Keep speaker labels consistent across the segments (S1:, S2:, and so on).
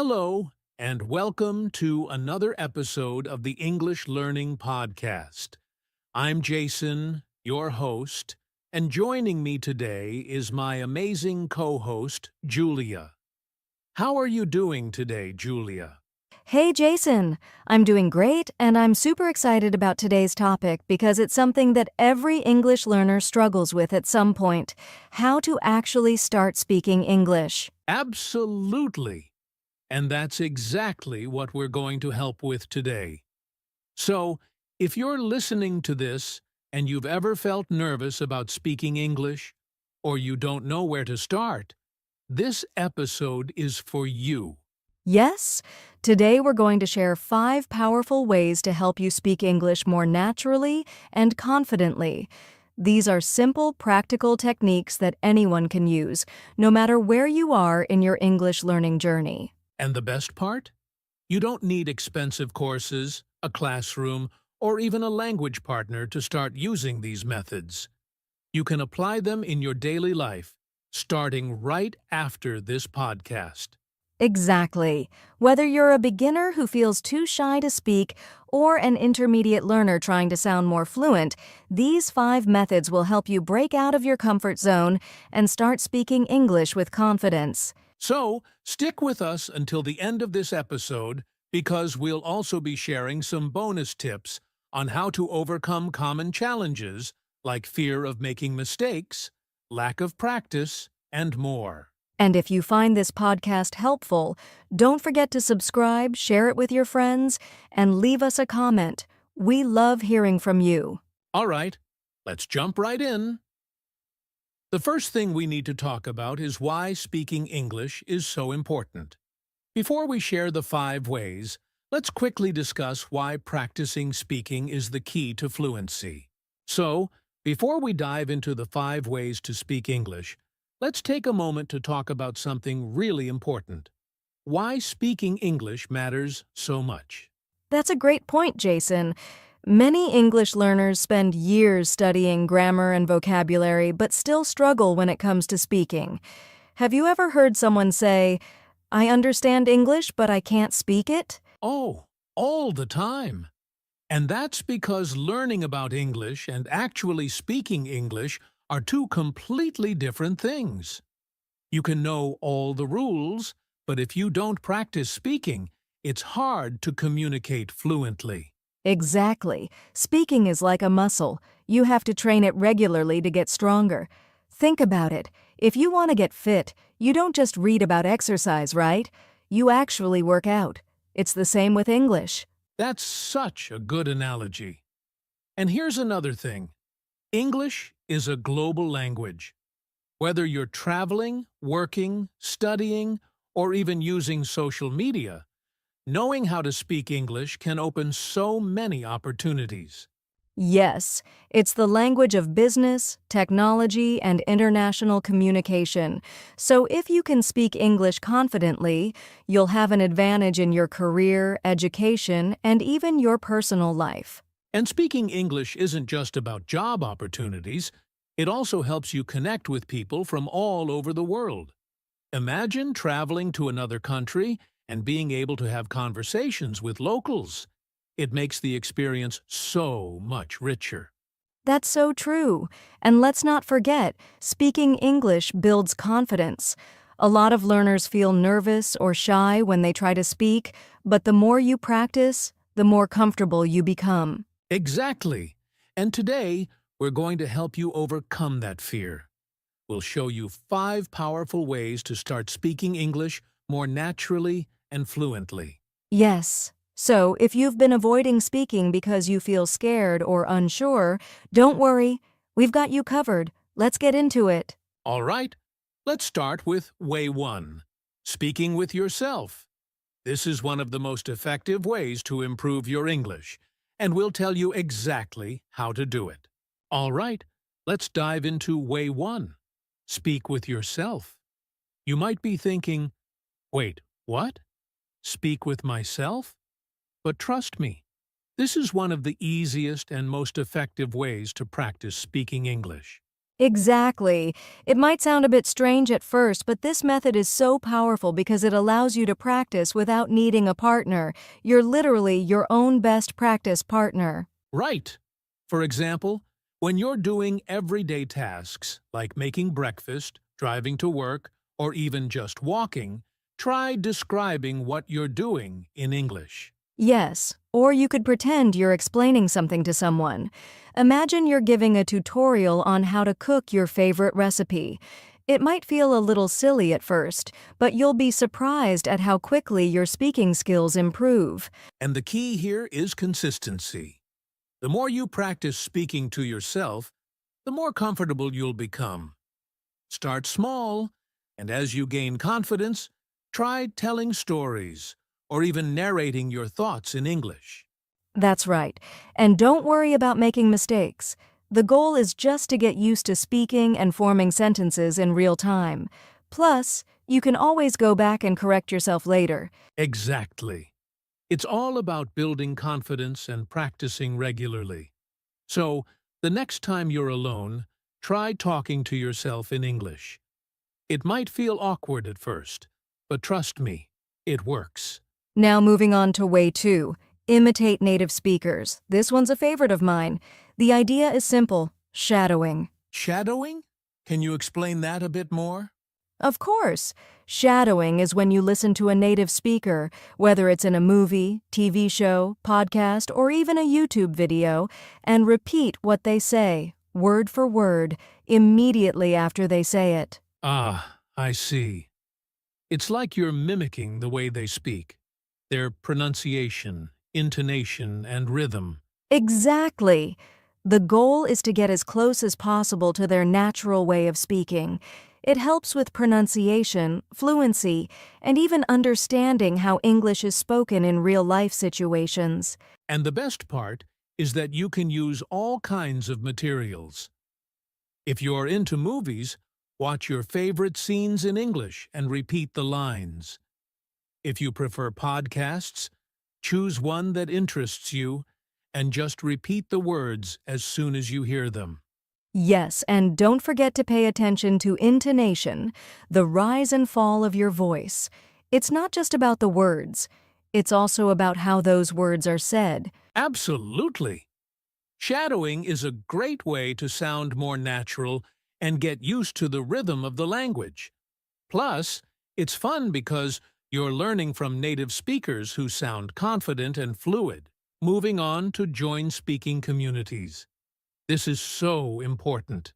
S1: Hello, and welcome to another episode of the English Learning Podcast. I'm Jason, your host, and joining me today is my amazing co-host, Julia. How are you doing today, Julia?
S2: Hey Jason, I'm doing great and I'm super excited about today's topic because it's something that every English learner struggles with at some point: how to actually start speaking English.
S1: Absolutely. And that's exactly what we're going to help with today. So, if you're listening to this and you've ever felt nervous about speaking English, or you don't know where to start, this episode is for you.
S2: Yes, today we're going to share 5 powerful ways to help you speak English more naturally and confidently. These are simple, practical techniques that anyone can use, no matter where you are in your English learning journey.
S1: And the best part? You don't need expensive courses, a classroom, or even a language partner to start using these methods. You can apply them in your daily life, starting right after this podcast.
S2: Exactly. Whether you're a beginner who feels too shy to speak or an intermediate learner trying to sound more fluent, these 5 methods will help you break out of your comfort zone and start speaking English with confidence.
S1: So, stick with us until the end of this episode because we'll also be sharing some bonus tips on how to overcome common challenges like fear of making mistakes, lack of practice, and more.
S2: And if you find this podcast helpful, don't forget to subscribe, share it with your friends, and leave us a comment. We love hearing from you.
S1: All right, let's jump right in. The first thing we need to talk about is why speaking English is so important. Before we share the 5 ways, let's quickly discuss why practicing speaking is the key to fluency. So, before we dive into the 5 ways to speak English, let's take a moment to talk about something really important: why speaking English matters so much.
S2: That's a great point, Jason. Many English learners spend years studying grammar and vocabulary but still struggle when it comes to speaking. Have you ever heard someone say, "I understand English, but I can't speak it"?
S1: Oh, all the time. And that's because learning about English and actually speaking English are two completely different things. You can know all the rules, but if you don't practice speaking, it's hard to communicate fluently.
S2: Exactly. Speaking is like a muscle. You have to train it regularly to get stronger. Think about it. If you want to get fit, you don't just read about exercise, right? You actually work out. It's the same with English.
S1: That's such a good analogy. And here's another thing. English is a global language. Whether you're traveling, working, studying, or even using social media, knowing how to speak English can open so many opportunities.
S2: Yes, it's the language of business, technology, and international communication. So if you can speak English confidently, you'll have an advantage in your career, education, and even your personal life.
S1: And speaking English isn't just about job opportunities, it also helps you connect with people from all over the world. Imagine traveling to another country and being able to have conversations with locals. It makes the experience so much richer.
S2: That's so true. And let's not forget, speaking English builds confidence. A lot of learners feel nervous or shy when they try to speak, but the more you practice, the more comfortable you become.
S1: Exactly. And today, we're going to help you overcome that fear. We'll show you 5 powerful ways to start speaking English more naturally and fluently.
S2: Yes. So, if you've been avoiding speaking because you feel scared or unsure, don't worry. We've got you covered. Let's get into it.
S1: All right, let's start with Way 1, speaking with yourself. This is one of the most effective ways to improve your English, and we'll tell you exactly how to do it. All right, let's dive into Way 1, speak with yourself. You might be thinking, wait, what? Speak with myself? But trust me, this is one of the easiest and most effective ways to practice speaking English.
S2: Exactly. It might sound a bit strange at first, but this method is so powerful because it allows you to practice without needing a partner. You're literally your own best practice partner.
S1: Right. For example, when you're doing everyday tasks like making breakfast, driving to work, or even just walking, try describing what you're doing in English.
S2: Yes, or you could pretend you're explaining something to someone. Imagine you're giving a tutorial on how to cook your favorite recipe. It might feel a little silly at first, but you'll be surprised at how quickly your speaking skills improve.
S1: And the key here is consistency. The more you practice speaking to yourself, the more comfortable you'll become. Start small, and as you gain confidence, try telling stories or even narrating your thoughts in English.
S2: That's right. And don't worry about making mistakes. The goal is just to get used to speaking and forming sentences in real time. Plus, you can always go back and correct yourself later.
S1: Exactly. It's all about building confidence and practicing regularly. So, the next time you're alone, try talking to yourself in English. It might feel awkward at first, but trust me, it works.
S2: Now moving on to way 2. Imitate native speakers. This one's a favorite of mine. The idea is simple: shadowing.
S1: Shadowing? Can you explain that a bit more?
S2: Of course. Shadowing is when you listen to a native speaker, whether it's in a movie, TV show, podcast, or even a YouTube video, and repeat what they say, word for word, immediately after they say it.
S1: Ah, I see. It's like you're mimicking the way they speak, their pronunciation, intonation, and rhythm.
S2: Exactly. The goal is to get as close as possible to their natural way of speaking. It helps with pronunciation, fluency, and even understanding how English is spoken in real-life situations.
S1: And the best part is that you can use all kinds of materials. If you're into movies, watch your favorite scenes in English and repeat the lines. If you prefer podcasts, choose one that interests you and just repeat the words as soon as you hear them.
S2: Yes, and don't forget to pay attention to intonation, the rise and fall of your voice. It's not just about the words. It's also about how those words are said.
S1: Absolutely! Shadowing is a great way to sound more natural and get used to the rhythm of the language. Plus, it's fun because you're learning from native speakers who sound confident and fluid. Moving on to join speaking communities. This is so important.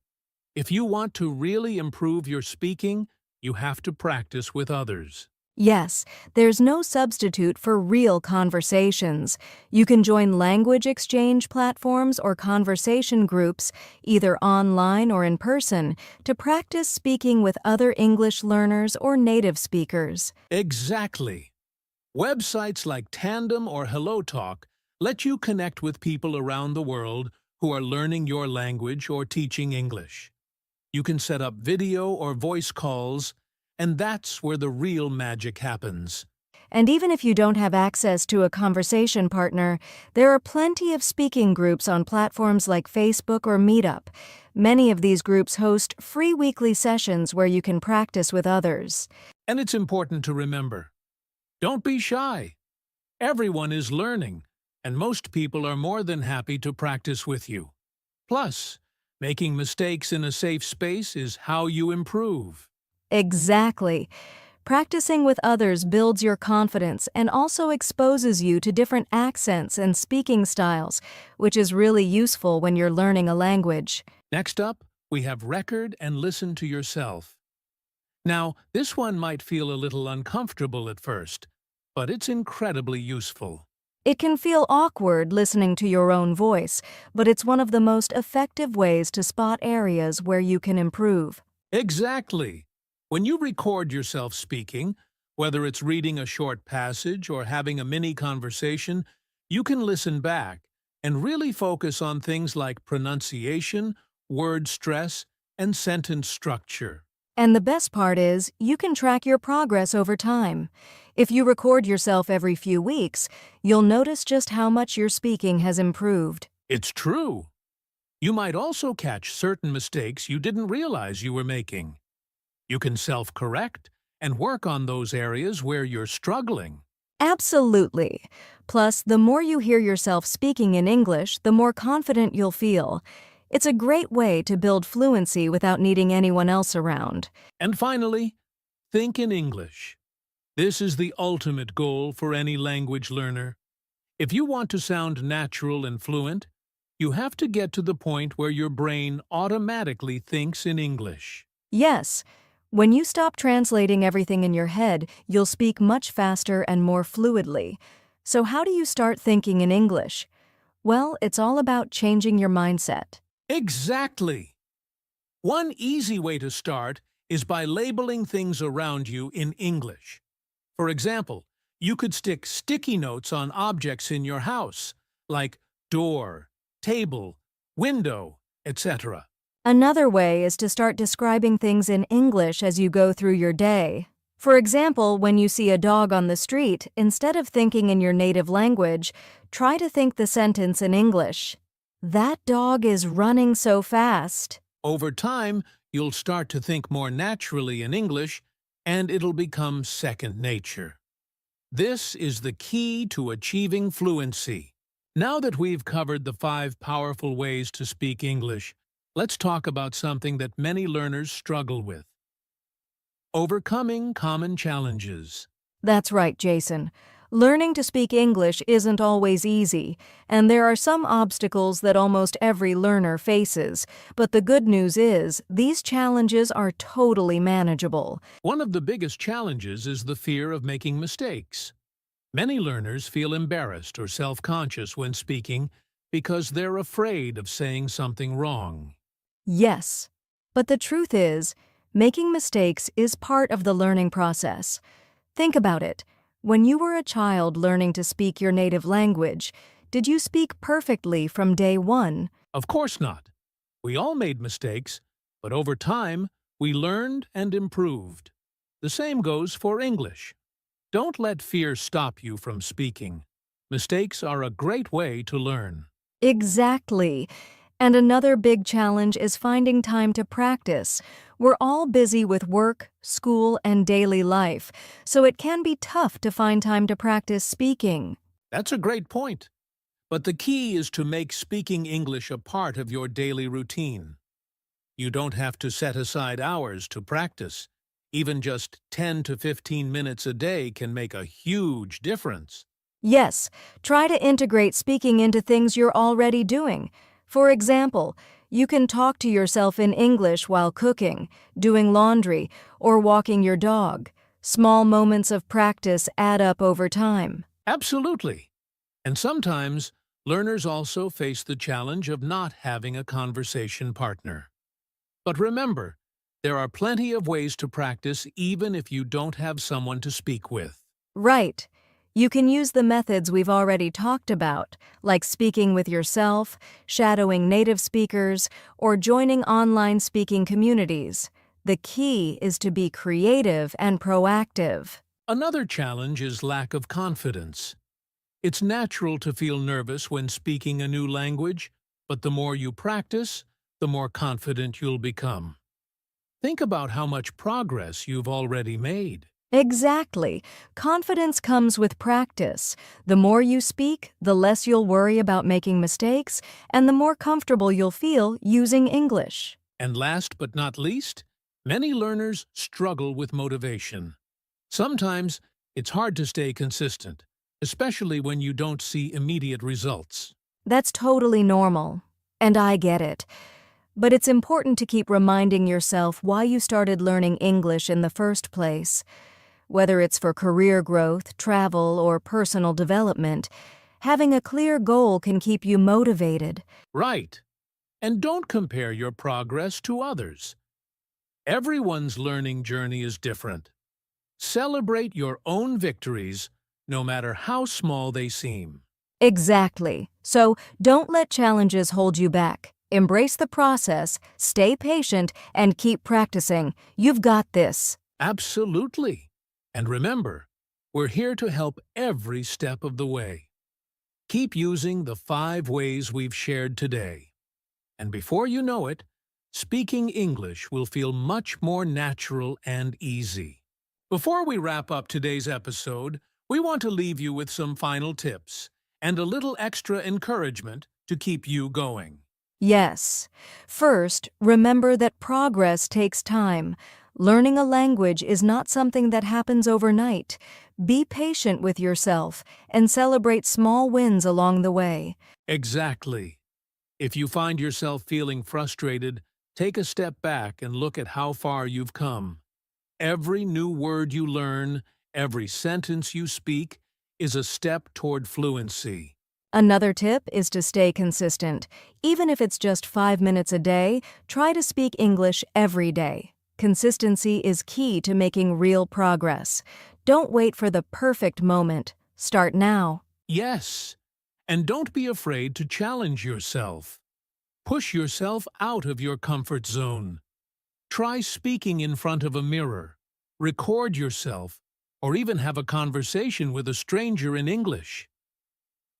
S1: If you want to really improve your speaking, you have to practice with others.
S2: Yes, there's no substitute for real conversations. You can join language exchange platforms or conversation groups, either online or in person, to practice speaking with other English learners or native speakers.
S1: Exactly. Websites like Tandem or HelloTalk let you connect with people around the world who are learning your language or teaching English. You can set up video or voice calls, and that's where the real magic happens.
S2: And even if you don't have access to a conversation partner, there are plenty of speaking groups on platforms like Facebook or Meetup. Many of these groups host free weekly sessions where you can practice with others.
S1: And it's important to remember, don't be shy. Everyone is learning, and most people are more than happy to practice with you. Plus, making mistakes in a safe space is how you improve.
S2: Exactly. Practicing with others builds your confidence and also exposes you to different accents and speaking styles, which is really useful when you're learning a language.
S1: Next up, we have record and listen to yourself. Now, this one might feel a little uncomfortable at first, but it's incredibly useful.
S2: It can feel awkward listening to your own voice, but it's one of the most effective ways to spot areas where you can improve.
S1: Exactly. When you record yourself speaking, whether it's reading a short passage or having a mini conversation, you can listen back and really focus on things like pronunciation, word stress, and sentence structure.
S2: And the best part is, you can track your progress over time. If you record yourself every few weeks, you'll notice just how much your speaking has improved.
S1: It's true. You might also catch certain mistakes you didn't realize you were making. You can self-correct and work on those areas where you're struggling.
S2: Absolutely. Plus, the more you hear yourself speaking in English, the more confident you'll feel. It's a great way to build fluency without needing anyone else around.
S1: And finally, think in English. This is the ultimate goal for any language learner. If you want to sound natural and fluent, you have to get to the point where your brain automatically thinks in English.
S2: Yes, when you stop translating everything in your head, you'll speak much faster and more fluidly. So how do you start thinking in English? Well, it's all about changing your mindset.
S1: Exactly! One easy way to start is by labeling things around you in English. For example, you could stick sticky notes on objects in your house, like door, table, window, etc.
S2: Another way is to start describing things in English as you go through your day. For example, when you see a dog on the street, instead of thinking in your native language, try to think the sentence in English. That dog is running so fast.
S1: Over time, you'll start to think more naturally in English, and it'll become second nature. This is the key to achieving fluency. Now that we've covered the 5 powerful ways to speak English, let's talk about something that many learners struggle with: overcoming common challenges.
S2: That's right, Jason. Learning to speak English isn't always easy, and there are some obstacles that almost every learner faces. But the good news is, these challenges are totally manageable.
S1: One of the biggest challenges is the fear of making mistakes. Many learners feel embarrassed or self-conscious when speaking because they're afraid of saying something wrong.
S2: Yes, but the truth is, making mistakes is part of the learning process. Think about it. When you were a child learning to speak your native language, did you speak perfectly from day one?
S1: Of course not. We all made mistakes, but over time, we learned and improved. The same goes for English. Don't let fear stop you from speaking. Mistakes are a great way to learn.
S2: Exactly. And another big challenge is finding time to practice. We're all busy with work, school, and daily life, so it can be tough to find time to practice speaking.
S1: That's a great point. But the key is to make speaking English a part of your daily routine. You don't have to set aside hours to practice. Even just 10 to 15 minutes a day can make a huge difference.
S2: Yes, try to integrate speaking into things you're already doing. For example, you can talk to yourself in English while cooking, doing laundry, or walking your dog. Small moments of practice add up over time.
S1: Absolutely. And sometimes, learners also face the challenge of not having a conversation partner. But remember, there are plenty of ways to practice even if you don't have someone to speak with.
S2: Right. You can use the methods we've already talked about, like speaking with yourself, shadowing native speakers, or joining online speaking communities. The key is to be creative and proactive.
S1: Another challenge is lack of confidence. It's natural to feel nervous when speaking a new language, but the more you practice, the more confident you'll become. Think about how much progress you've already made.
S2: Exactly. Confidence comes with practice. The more you speak, the less you'll worry about making mistakes, and the more comfortable you'll feel using English.
S1: And last but not least, many learners struggle with motivation. Sometimes it's hard to stay consistent, especially when you don't see immediate results.
S2: That's totally normal, and I get it. But it's important to keep reminding yourself why you started learning English in the first place. Whether it's for career growth, travel, or personal development, having a clear goal can keep you motivated.
S1: Right. And don't compare your progress to others. Everyone's learning journey is different. Celebrate your own victories, no matter how small they seem.
S2: Exactly. So don't let challenges hold you back. Embrace the process, stay patient, and keep practicing. You've got this.
S1: Absolutely. And remember, we're here to help every step of the way. Keep using the 5 ways we've shared today. And before you know it, speaking English will feel much more natural and easy. Before we wrap up today's episode, we want to leave you with some final tips and a little extra encouragement to keep you going.
S2: Yes. First, remember that progress takes time. Learning a language is not something that happens overnight. Be patient with yourself and celebrate small wins along the way.
S1: Exactly. If you find yourself feeling frustrated, take a step back and look at how far you've come. Every new word you learn, every sentence you speak, is a step toward fluency.
S2: Another tip is to stay consistent. Even if it's just 5 minutes a day, try to speak English every day. Consistency is key to making real progress. Don't wait for the perfect moment. Start now.
S1: Yes, and don't be afraid to challenge yourself. Push yourself out of your comfort zone. Try speaking in front of a mirror, record yourself, or even have a conversation with a stranger in English.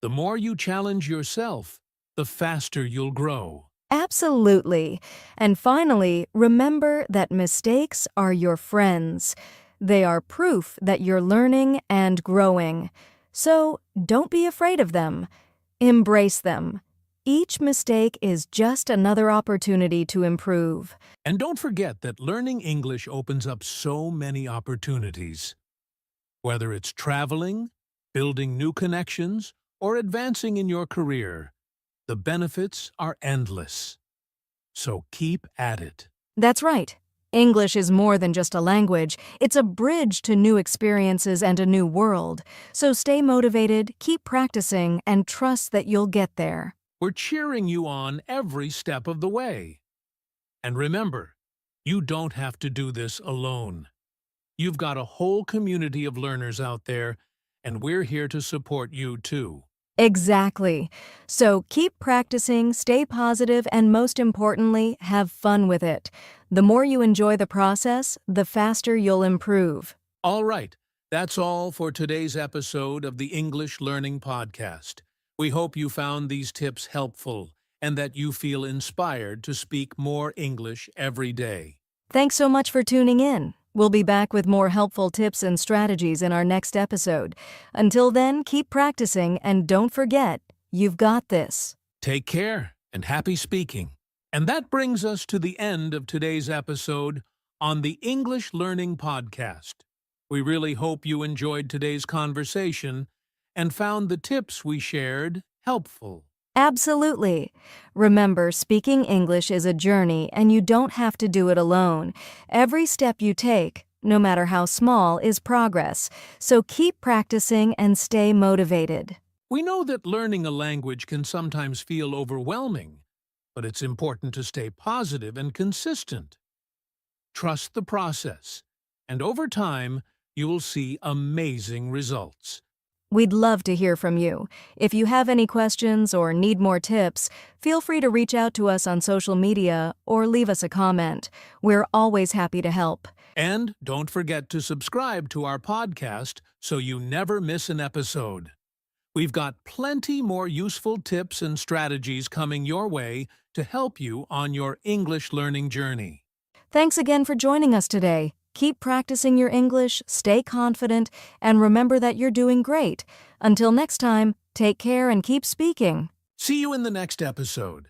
S1: The more you challenge yourself, the faster you'll grow.
S2: Absolutely. And finally, remember that mistakes are your friends. They are proof that you're learning and growing. So don't be afraid of them. Embrace them. Each mistake is just another opportunity to improve.
S1: And don't forget that learning English opens up so many opportunities. Whether it's traveling, building new connections, or advancing in your career, the benefits are endless. So keep at it.
S2: That's right. English is more than just a language. It's a bridge to new experiences and a new world. So stay motivated, keep practicing, and trust that you'll get there.
S1: We're cheering you on every step of the way. And remember, you don't have to do this alone. You've got a whole community of learners out there, and we're here to support you too.
S2: Exactly. So keep practicing, stay positive, and most importantly, have fun with it. The more you enjoy the process, the faster you'll improve.
S1: All right, that's all for today's episode of the English Learning Podcast. We hope you found these tips helpful and that you feel inspired to speak more English every day.
S2: Thanks so much for tuning in. We'll be back with more helpful tips and strategies in our next episode. Until then, keep practicing and don't forget, you've got this.
S1: Take care and happy speaking. And that brings us to the end of today's episode on the English Learning Podcast. We really hope you enjoyed today's conversation and found the tips we shared helpful.
S2: Absolutely. Remember, speaking English is a journey and you don't have to do it alone. Every step you take, no matter how small, is progress. So keep practicing and stay motivated.
S1: We know that learning a language can sometimes feel overwhelming, but it's important to stay positive and consistent. Trust the process, and over time, you will see amazing results.
S2: We'd love to hear from you. If you have any questions or need more tips, feel free to reach out to us on social media or leave us a comment. We're always happy to help.
S1: And don't forget to subscribe to our podcast so you never miss an episode. We've got plenty more useful tips and strategies coming your way to help you on your English learning journey.
S2: Thanks again for joining us today. Keep practicing your English, stay confident, and remember that you're doing great. Until next time, take care and keep speaking.
S1: See you in the next episode.